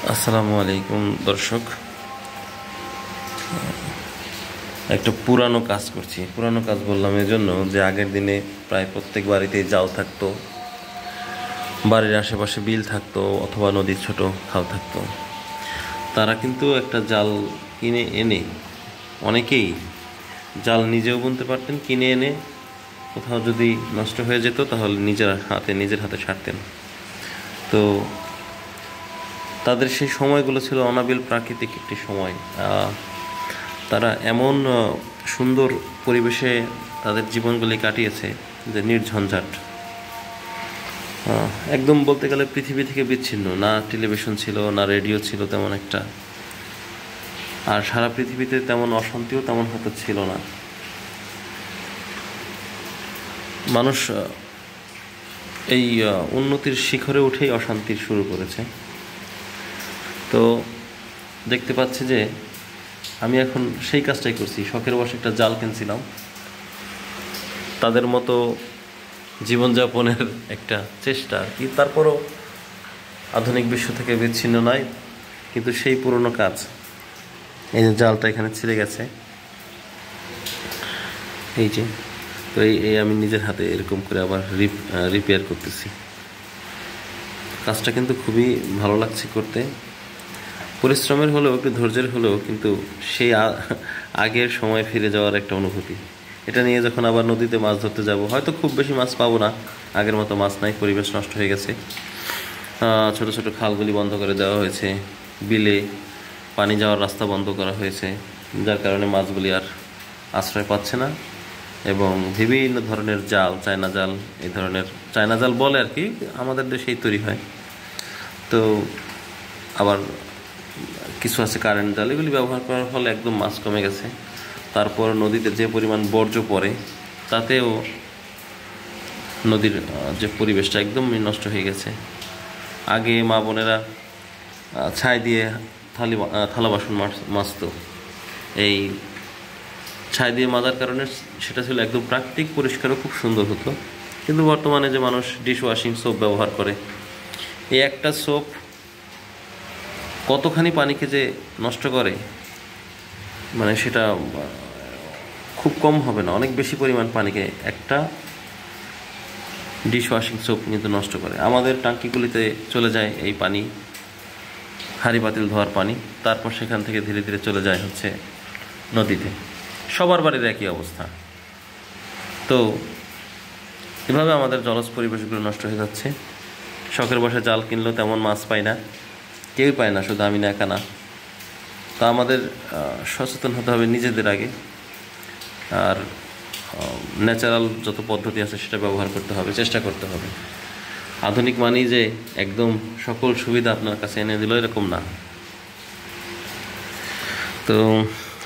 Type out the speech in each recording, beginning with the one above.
আসসালামু আলাইকুম দর্শক। একটা পুরানো কাজ করছি। পুরানো কাজ বললাম এজন্য যে আগের দিনে প্রায় প্রত্যেক বাড়িতেই জাল থাকতো, বাড়ির আশেপাশে বিল থাকতো অথবা নদীর ছোট খাল থাকতো। তারা কিন্তু একটা জাল কিনে এনে, অনেকেই জাল নিজেও বুনতে পারতেন, কিনে এনে কোথাও যদি নষ্ট হয়ে যেত তাহলে নিজের হাতে ছাড়তেন। তো তাদের সেই সময়গুলো ছিল অনাবিল প্রাকৃতিক একটি সময়। তারা এমন সুন্দর পরিবেশে তাদের জীবনগুলি কাটিয়েছে যে নির্ঝঞ্ঝাট, একদম বলতে গেলে পৃথিবী থেকে বিচ্ছিন্ন। না টেলিভিশন ছিল, না রেডিও ছিল তেমন একটা, আর সারা পৃথিবীতে তেমন অশান্তিও তেমন হয়তো ছিল না। মানুষ এই উন্নতির শিখরে উঠেই অশান্তির শুরু করেছে। তো দেখতে পাচ্ছি যে আমি এখন সেই কাজটাই করছি। শখের বশে একটা জাল কিনছিলাম, তাদের মতো জীবনযাপনের একটা চেষ্টা আর কি। তারপরও আধুনিক বিশ্ব থেকে বিচ্ছিন্ন নয়, কিন্তু সেই পুরনো কাজ। এই যে জালটা এখানে ছিঁড়ে গেছে, এই যে। তো এই আমি নিজের হাতে এরকম করে আবার রিপেয়ার করতেছি। কাজটা কিন্তু খুবই ভালো লাগছে করতে। পরিশ্রমের হলেও, একটু ধৈর্যের হলেও, কিন্তু সেই আগের সময় ফিরে যাওয়ার একটা অনুভূতি। এটা নিয়ে যখন আবার নদীতে মাছ ধরতে যাব, হয়তো খুব বেশি মাছ পাবো না, আগের মতো মাছ নাই, পরিবেশ নষ্ট হয়ে গেছে। ছোট ছোট খালগুলি বন্ধ করে দেওয়া হয়েছে, বিলে পানি যাওয়ার রাস্তা বন্ধ করা হয়েছে, যার কারণে মাছগুলি আর আশ্রয় পাচ্ছে না। এবং বিভিন্ন ধরনের জাল, চায়না জাল, এই ধরনের চায়না জাল বলে আর কি, আমাদের দেশেই তৈরি হয়। তো আবার কিছু আছে কারেন্ট জাল, এগুলি ব্যবহার করার ফলে একদম মাছ কমে গেছে। তারপর নদীতে যে পরিমাণ বর্জ্য পড়ে, তাতেও নদীর যে পরিবেশটা একদমই নষ্ট হয়ে গেছে। আগে মা বোনেরা ছাই দিয়ে থালা বাসন মাজতো। এই ছাই দিয়ে মাজার কারণে সেটা ছিল একদম প্রাকৃতিক, পরিষ্কারও খুব সুন্দর হতো। কিন্তু বর্তমানে যে মানুষ ডিশ ওয়াশিং সোপ ব্যবহার করে, এই একটা সোপ কতখানি পানিকে যে নষ্ট করে, মানে সেটা খুব কম হবে না, অনেক বেশি পরিমাণ পানিকে একটা ডিশ ওয়াশিং সোপ কিন্তু নষ্ট করে। আমাদের টাঙ্কিগুলিতে চলে যায় এই পানি, হাঁড়ি পাতিল ধোয়ার পানি, তারপর সেখান থেকে ধীরে ধীরে চলে যায় হচ্ছে নদীতে। সবার বাড়ির একই অবস্থা। তো এভাবে আমাদের জলজ পরিবেশগুলো নষ্ট হয়ে যাচ্ছে। শখের বসে জাল কিনলেও তেমন মাছ পাই না, কেউই পায় না, শুধু আমি না, একা না। তা আমাদের সচেতন হতে হবে নিজেদের আগে, আর ন্যাচারাল যত পদ্ধতি আছে সেটা ব্যবহার করতে হবে, চেষ্টা করতে হবে। আধুনিক মানেই যে একদম সকল সুবিধা আপনার কাছে এনে দিল এরকম না। তো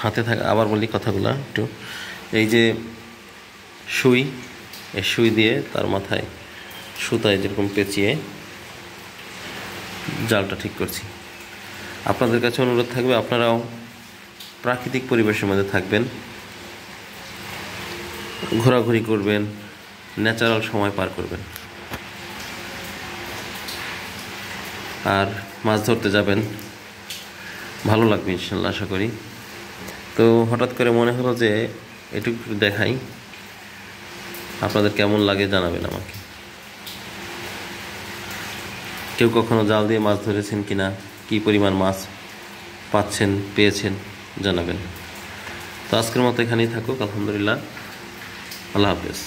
হাতে থাকা, আবার বলি কথাগুলো একটু, এই যে সুই, এই সুই দিয়ে তার মাথায় সুতায় যেরকম পেঁচিয়ে জালটা ঠিক করছি। আপনাদের কাছে অনুরোধ থাকবে, আপনারাও প্রাকৃতিক পরিবেশের মধ্যে থাকবেন, ঘোরাঘুরি করবেন, ন্যাচারাল সময় পার করবেন, আর মাছ ধরতে যাবেন। ভালো লাগবে ইনশাল্লাহ, আশা করি। তো হঠাৎ করে মনে হলো যে এটুকু দেখাই, আপনাদের কেমন লাগে জানাবেন আমাকে। কেউ কখনো জাল দিয়ে মাছ ধরেছেন কিনা, কী পরিমাণ মাছ পাচ্ছেন, পেয়েছেন, জানাবেন। তো আজকের মতো এখানেই থাকুক, আলহামদুলিল্লাহ, আল্লাহ হাফেজ।